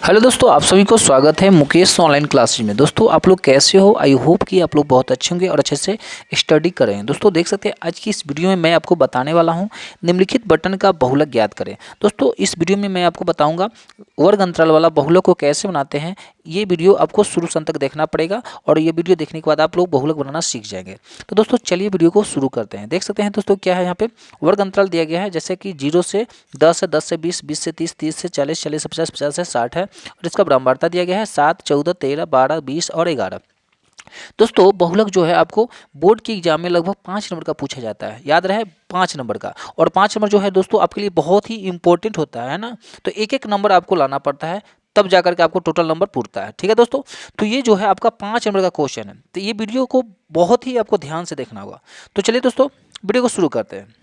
Hello दोस्तों, आप सभी को स्वागत है मुकेश ऑनलाइन क्लासेज में। दोस्तों आप लोग कैसे हो? आई होप कि आप लोग बहुत अच्छे होंगे और अच्छे से स्टडी कर रहे हैं। दोस्तों देख सकते हैं आज की इस वीडियो में मैं आपको बताने वाला हूं निम्नलिखित बटन का बहुलक ज्ञात करें। दोस्तों इस वीडियो में मैं आपको बताऊंगा वर्ग अंतराल वाला बहुलक को कैसे बनाते हैं। ये वीडियो आपको शुरू से अंत तक देखना पड़ेगा और ये वीडियो देखने के बाद आप लोग बहुलक बनाना सीख जाएंगे। तो दोस्तों चलिए वीडियो को शुरू करते हैं। देख सकते हैं दोस्तों क्या है, यहाँ पे वर्ग अंतराल दिया गया है, जैसे कि 0 से 10 है, 10 से 20, 20 से 30, 30 से 40, 40 से 50, 50 से 60 है और इसका बराबरता दिया गया है 7, 14, 13, 12, 20 और 11। दोस्तों बहुलक जो है आपको बोर्ड की एग्जाम में लगभग 5 नंबर का पूछा जाता है, याद रहे 5 नंबर का। और 5 नंबर जो है दोस्तों आपके लिए बहुत ही इंपॉर्टेंट होता है ना, तो एक एक नंबर आपको लाना पड़ता है, तब जाकर के आपको टोटल नंबर पूछता है। ठीक है दोस्तों, तो ये जो है आपका 5 नंबर का क्वेश्चन है, तो ये वीडियो को बहुत ही आपको ध्यान से देखना होगा। तो चलिए दोस्तों वीडियो को शुरू करते हैं।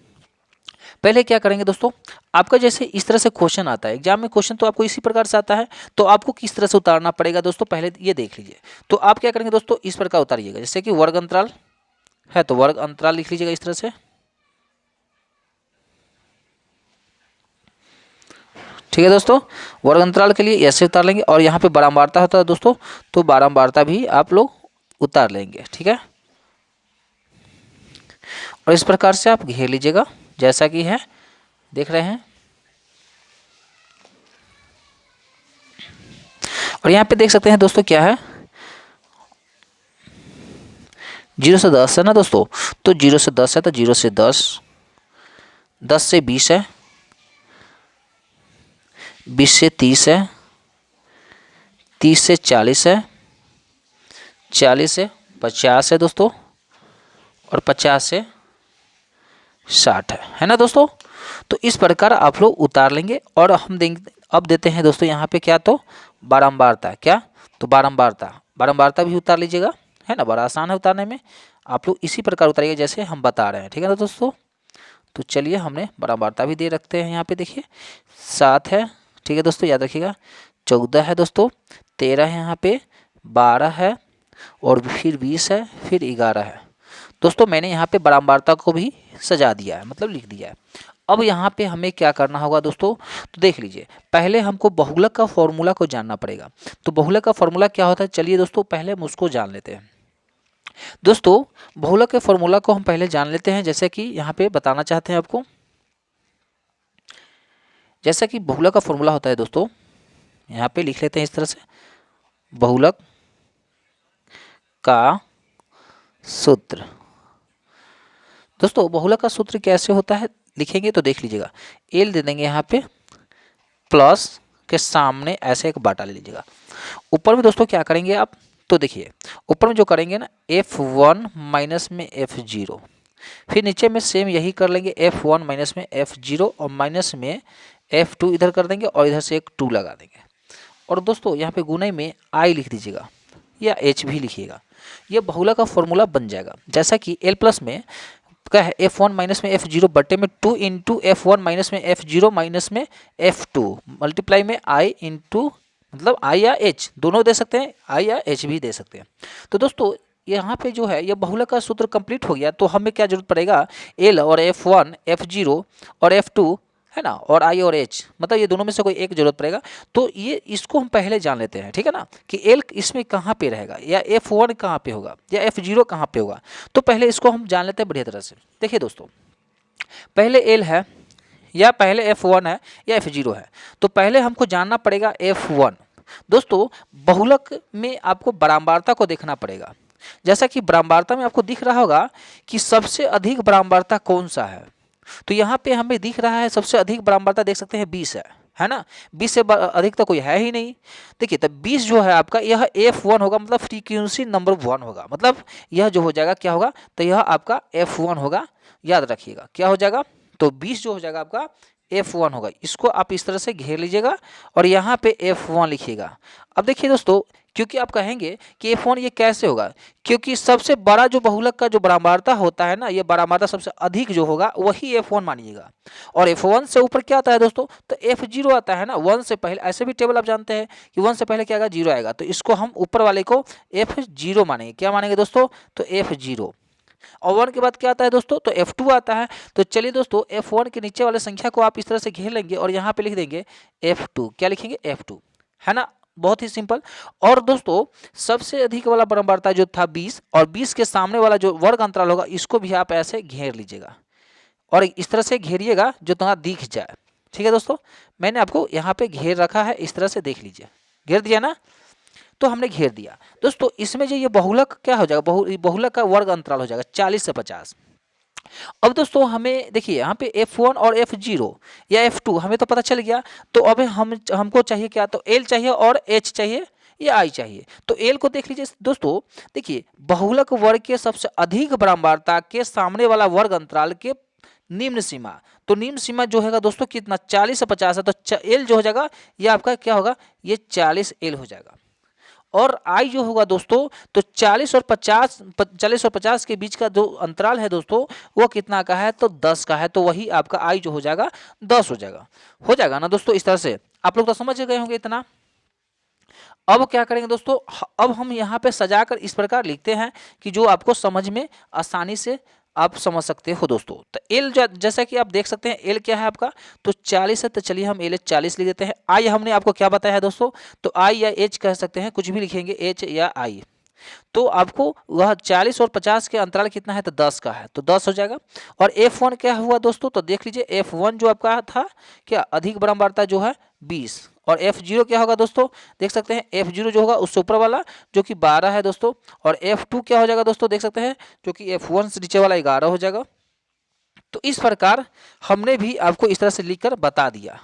पहले क्या करेंगे दोस्तों, आपका जैसे इस तरह से क्वेश्चन आता है एग्जाम में, क्वेश्चन तो आपको इसी प्रकार से आता है, तो आपको किस तरह से उतारना पड़ेगा दोस्तों पहले ये देख लीजिए। तो आप क्या करेंगे दोस्तों, इस प्रकार उतारिएगा, जैसे कि वर्ग अंतराल है तो वर्ग अंतराल लिख लीजिएगा इस तरह से। ठीक है दोस्तों, वर्ग अंतराल के लिए ऐसे उतार लेंगे और यहाँ पे बारंबारता होता है दोस्तों, तो बारंबारता भी आप लोग उतार लेंगे। ठीक है, और इस प्रकार से आप घेर लीजिएगा जैसा कि है, देख रहे हैं। और यहाँ पे देख सकते हैं दोस्तों क्या है, 0 से 10 है ना दोस्तों, तो 0 से 10 है तो 0 से 10, 10 से 20 है, 20 से 30 है, 30 से 40 है, 40 से 50 है दोस्तों, और 50 से 60 है ना दोस्तों। तो इस प्रकार आप लोग उतार लेंगे और हम देंगे, अब देते हैं दोस्तों यहाँ पे क्या, तो बारंबारता। क्या, तो बारंबारता, बारंबारता भी उतार लीजिएगा, है ना, बड़ा आसान है उतारने में। आप लोग इसी प्रकार उतारिएगा जैसे हम बता रहे हैं। ठीक है ना दोस्तों, तो चलिए हमने बारंबारता भी दे रखते हैं, यहाँ पे देखिए 7 है। ठीक है दोस्तों, याद रखिएगा 14 है दोस्तों, 13 है, यहाँ पे 12 है और फिर 20 है, फिर 11 है। दोस्तों मैंने यहाँ पे बारंबारता को भी सजा दिया है, मतलब लिख दिया है। अब यहाँ पे हमें क्या करना होगा दोस्तों, तो देख लीजिए, पहले हमको बहुलक का फॉर्मूला को जानना पड़ेगा। तो बहुलक का फॉर्मूला क्या होता है, चलिए दोस्तों पहले हम उसको जान लेते हैं। दोस्तों बहुलक के फॉर्मूला को हम पहले जान लेते हैं, जैसे कि यहाँ पे बताना चाहते हैं आपको। जैसा कि बहुलक का फॉर्मूला होता है दोस्तों, यहाँ पे लिख लेते हैं इस तरह से, बहुलक का सूत्र। दोस्तों बहुलक का सूत्र कैसे होता है लिखेंगे तो देख लीजिएगा, एल दे देंगे यहाँ पे, प्लस के सामने ऐसे एक बाटा ले लीजिएगा। ऊपर में दोस्तों क्या करेंगे आप, तो देखिए ऊपर में जो करेंगे ना F1 माइनस में F0, फिर नीचे में सेम यही कर लेंगे, F1 माइनस में F0 और माइनस में F2 इधर कर देंगे और इधर से एक 2 लगा देंगे। और दोस्तों यहाँ पे गुणे में I लिख दीजिएगा या H भी लिखिएगा, यह बहुलक का फॉर्मूला बन जाएगा। जैसा कि L प्लस में क्या है, F1 माइनस में F0 बटे में 2 इंटू F1 माइनस में F0 माइनस में F2 मल्टीप्लाई में I इंटू, मतलब I या H दोनों दे सकते हैं, I या H भी दे सकते हैं। तो दोस्तों यहाँ पे जो है ये बहुलक का सूत्र कंप्लीट हो गया, तो हमें क्या जरूरत पड़ेगा, L और F1, F0 और F2 है ना, और I और H, मतलब ये दोनों में से कोई एक जरूरत पड़ेगा। तो ये इसको हम पहले जान लेते हैं, ठीक है ना, कि L इसमें कहाँ पे रहेगा, या F1 कहाँ पे होगा, या F0 कहाँ पे होगा। तो पहले इसको हम जान लेते हैं बढ़िया तरह से। देखिए दोस्तों, पहले L है या पहले F1 है या F0 है, तो पहले हमको जानना पड़ेगा F1। दोस्तों बहुलक में आपको बारंबारता को देखना पड़ेगा, जैसा कि बारंबारता में आपको दिख रहा होगा कि सबसे अधिक बारंबारता कौन सा है। तो यहाँ पे हमें दिख रहा है सबसे अधिक बारंबारता देख सकते हैं 20 है ना, 20 से अधिक तो कोई है ही नहीं। देखिए तो 20 जो है आपका यह F1 होगा, मतलब फ्रीक्वेंसी नंबर 1 होगा, मतलब यह जो हो जाएगा क्या होगा, तो यह आपका F1 होगा, याद रखिएगा क्या हो जाएगा, तो 20 जो हो जाएगा आपका F1 होगा। इसको आप इस तरह से घेर लीजिएगा और यहाँ पे F1 लिखिएगा। अब देखिए दोस्तों, क्योंकि आप कहेंगे कि F1 ये कैसे होगा, क्योंकि सबसे बड़ा जो बहुलक का जो बारंबारता होता है ना, ये बारंबारता सबसे अधिक जो होगा वही F1 मानिएगा। और F1 से ऊपर क्या आता है दोस्तों, तो F0 आता है ना, 1 से पहले, ऐसे भी टेबल आप जानते हैं कि 1 से पहले क्या आएगा, 0 आएगा, तो इसको हम ऊपर वाले को F0 मानेंगे। क्या मानेंगे दोस्तों, तो F0। और 1 के बाद क्या आता है दोस्तों, तो F2 आता है। तो चलिए दोस्तों F1 के नीचे वाले संख्या को आप इस तरह से घेर लेंगे और यहाँ पे लिख देंगे F2। क्या लिखेंगे, F2। है ना, बहुत ही सिंपल। और दोस्तों सबसे अधिक वाला बराबरता जो था 20, और 20 के सामने वाला जो वर्ग अंतराल होगा इसको भी आप ऐसे घेर लीजिएगा, और इस तरह से घेरिएगा जो तुम्हारा दिख जाए। ठीक है दोस्तों, मैंने आपको यहाँ पे घेर रखा है, इस तरह से देख लीजिए, घेर दिया ना, तो हमने घेर दिया। दोस्तों इसमें जो ये बहुलक क्या हो जाएगा, बहुलक का वर्ग अंतराल हो जाएगा 40 से 50। अब दोस्तों हमें देखिए यहाँ पे F1 और F0 या F2 हमें तो पता चल गया। तो अब हमको चाहिए क्या, तो L चाहिए और H चाहिए या I चाहिए। तो L को देख लीजिए दोस्तों, देखिए बहुलक वर्ग के सबसे अधिक बराबरता के सामने वाला वर्ग अंतराल के निम्न सीमा, तो निम्न सीमा जो है दोस्तों कितना 40 से 50 है, तो L जो हो जाएगा ये आपका क्या होगा, ये 40 L हो जाएगा। और आई जो होगा दोस्तों, तो 40 और 50 के बीच का जो अंतराल है दोस्तों वो कितना का है, तो 10 का है, तो वही आपका आई जो हो जाएगा 10 हो जाएगा ना दोस्तों। इस तरह से आप लोग तो समझ गए होंगे इतना। अब क्या करेंगे दोस्तों, अब हम यहाँ पे सजाकर इस प्रकार लिखते हैं कि जो आपको समझ में आसानी से आप समझ सकते हो दोस्तों। तो एल जैसा कि आप देख सकते हैं एल क्या है आपका, तो 40 है, तो चलिए हम एल 40 लिख देते हैं। आई हमने आपको क्या बताया है दोस्तों, तो आई या एच कह सकते हैं, कुछ भी लिखेंगे, एच या आई। तो आपको वह 40 और 50 के अंतराल कितना है, तो 10 का है, तो 10 हो जाएगा। और F1 क्या हुआ दोस्तों, तो देख लीजिए F1 जो आपका था क्या, अधिक बराबरता जो है 20। और F0 क्या होगा दोस्तों, देख सकते हैं F0 जो होगा उससे ऊपर वाला जो कि 12 है दोस्तों। और F2 क्या हो जाएगा दोस्तों, देख सकते हैं जो कि F1 से नीचे वाला 11 हो जाएगा। तो इस प्रकार हमने भी आपको इस तरह से लिखकर बता दिया।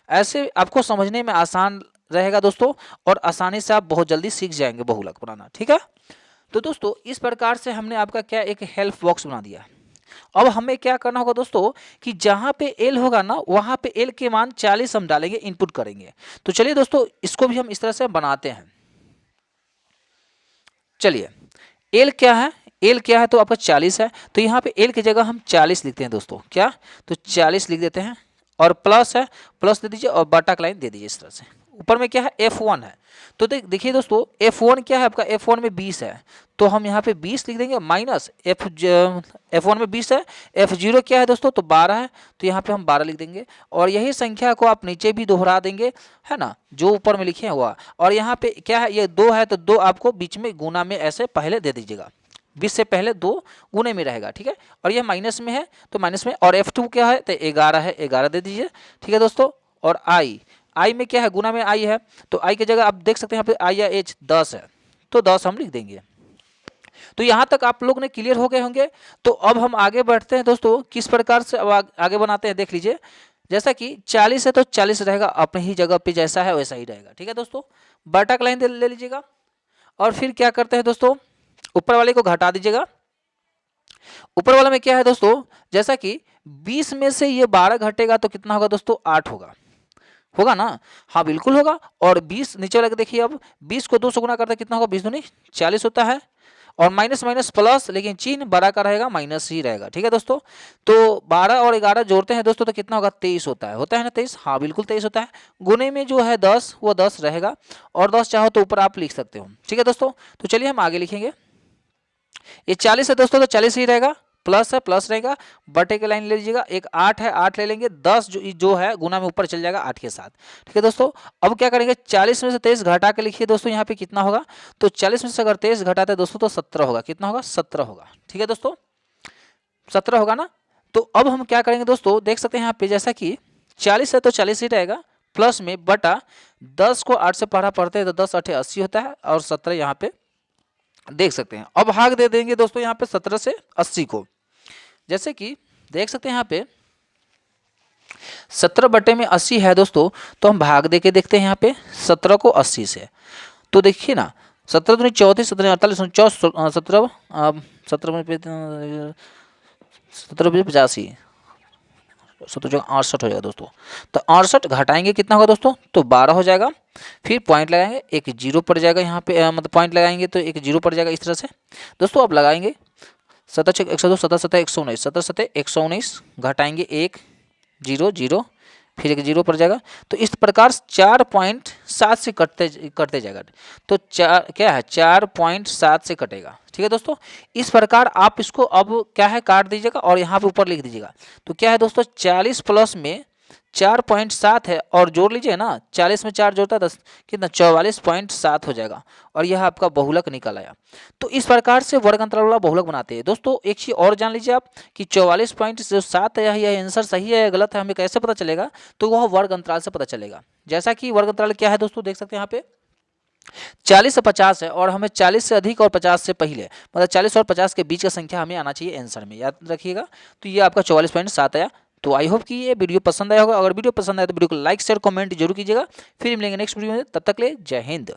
ऐसे आपको समझने में आसान रहेगा दोस्तों, और आसानी से आप बहुत जल्दी सीख जाएंगे बहुलक बनाना। ठीक है, तो दोस्तों इस प्रकार से हमने आपका क्या एक हेल्प बॉक्स बना दिया। अब हमें क्या करना होगा दोस्तों, कि जहां पे एल होगा ना वहां पे एल के मान 40 हम डालेंगे, इनपुट करेंगे। तो चलिए दोस्तों इसको भी हम इस तरह से बनाते हैं। चलिए एल क्या है, एल क्या है, तो आपका 40 है, तो यहाँ पे एल की जगह हम 40 लिखते हैं दोस्तों, क्या, तो 40 लिख देते हैं। और प्लस है, प्लस दे दीजिए, और बटा का लाइन दे दीजिए इस तरह से। ऊपर में क्या है, F1 है, तो देखिए दोस्तों F1 क्या है आपका, F1 में 20 है, तो हम यहाँ पे 20 लिख देंगे, माइनस F1 में 20 है, F0 क्या है दोस्तों, तो 12 है, तो यहाँ पे हम 12 लिख देंगे। और यही संख्या को आप नीचे भी दोहरा देंगे, है ना, जो ऊपर में लिखे हैं हुआ। और यहाँ पे क्या है, ये 2 है, तो 2 आपको बीच में गुना में ऐसे पहले दे दीजिएगा, 20 से पहले 2 गुने में रहेगा। ठीक है, और ये माइनस में है तो माइनस में। और F2 क्या है, तो 11 है, 11 दे दीजिए। ठीक है दोस्तों, और आई में क्या है, गुना में आई है, तो आई की जगह आप देख सकते हैं यहाँ पे आई या एच 10 है, तो 10 हम लिख देंगे। तो यहाँ तक आप लोग ने क्लियर हो गए होंगे। तो अब हम आगे बढ़ते हैं दोस्तों, किस प्रकार से अब आगे बनाते हैं देख लीजिए। जैसा कि 40 है तो 40 रहेगा, अपनी ही जगह पे जैसा है वैसा ही रहेगा। ठीक है दोस्तों, बटा का लाइन ले लीजिएगा। और फिर क्या करते हैं दोस्तों, ऊपर वाले को घटा दीजिएगा। ऊपर वाला में क्या है दोस्तों, जैसा कि 20 में से ये 12 घटेगा तो कितना होगा दोस्तों, 8 होगा ना, हाँ बिल्कुल होगा। और 20 नीचे वाले को देखिए, अब 20 को 2 से गुना करते कितना होगा, 20 दूनी 40 होता है। और माइनस माइनस प्लस, लेकिन चिन्ह बड़ा का रहेगा, माइनस ही रहेगा। ठीक है दोस्तों, तो 12 और 11 जोड़ते हैं दोस्तों तो कितना होगा, 23 होता है ना, 23, हाँ बिल्कुल 23 होता है। गुने में जो है 10 वो 10 रहेगा, और 10 चाहो तो ऊपर आप लिख सकते हो। ठीक है दोस्तों, तो चलिए हम आगे लिखेंगे। ये 40 है दोस्तों, तो 40 ही रहेगा, प्लस है प्लस रहेगा, बटे के लाइन ले लीजिएगा। एक 8 है, 8 ले लेंगे, 10 जो है गुना में ऊपर चल जाएगा 8 के साथ। ठीक है दोस्तों, अब क्या करेंगे, 40 में से 23 घटा के लिखिए दोस्तों, यहाँ पे कितना होगा, तो 40 में से अगर 23 घटाते हैं दोस्तों तो 17 होगा। कितना होगा, 17 होगा। ठीक है दोस्तों, 17 होगा ना। तो अब हम क्या करेंगे दोस्तों, देख सकते हैं यहाँ पे जैसा कि 40 है तो 40 ही रहेगा, प्लस में बटा 10 को 8 से पढ़ा पढ़ते हैं तो 10 8 80 होता है, और 17 यहाँ पे देख सकते हैं। अब भाग दे देंगे दोस्तों यहाँ पे 17 से 80 को, जैसे कि देख सकते हैं यहाँ पे 17 बटे में 80 है दोस्तों, तो हम भाग दे के देखते हैं यहाँ पे 17 को 80 से। तो देखिए ना, 17 दूनी 34, 17 48, 17 17 85, 17 68 हो जाएगा दोस्तों। तो 68 घटाएंगे कितना होगा दोस्तों, तो 12 हो जाएगा। फिर पॉइंट लगाएंगे, एक जीरो पड़ जाएगा यहाँ पे, मतलब पॉइंट लगाएंगे तो एक जीरो पड़ जाएगा इस तरह से दोस्तों। अब लगाएंगे 17 102, 17 17 119, 17 17 119, घटाएंगे एक जीरो जीरो, फिर एक जीरो पड़ जाएगा। तो इस प्रकार 4.7 से कटते जाएगा। तो क्या है, 4.7 से कटेगा। ठीक है दोस्तों, इस प्रकार आप इसको अब क्या है काट दीजिएगा, और यहाँ पे ऊपर लिख दीजिएगा। तो क्या है दोस्तों, 40 प्लस में 4.7 है और जोड़ लीजिए ना, 40 में 4 जोड़ता 10 कितना 44.7 हो जाएगा और यह आपका बहुलक निकल आया। तो इस प्रकार से वर्ग अंतराल वाला बहुलक बनाते हैं। दोस्तों एक चीज़ और जान लीजिए आप कि 44.7 है यह आंसर सही है या गलत है हमें कैसे पता चलेगा, तो वह वर्ग अंतराल से पता चलेगा। जैसा कि वर्ग अंतराल क्या है दोस्तों, देख सकते हैं यहाँ पे 40 से 50 है और हमें 40 से अधिक और 50 से पहले, मतलब 40 और 50 के बीच का संख्या हमें आना चाहिए आंसर में, याद रखिएगा। तो ये आपका 44.7 आया। तो आई होप कि ये वीडियो पसंद आया होगा। अगर वीडियो पसंद आया तो वीडियो को लाइक शेयर कमेंट जरूर कीजिएगा। फिर मिलेंगे नेक्स्ट वीडियो में, तब तक ले जय हिंद।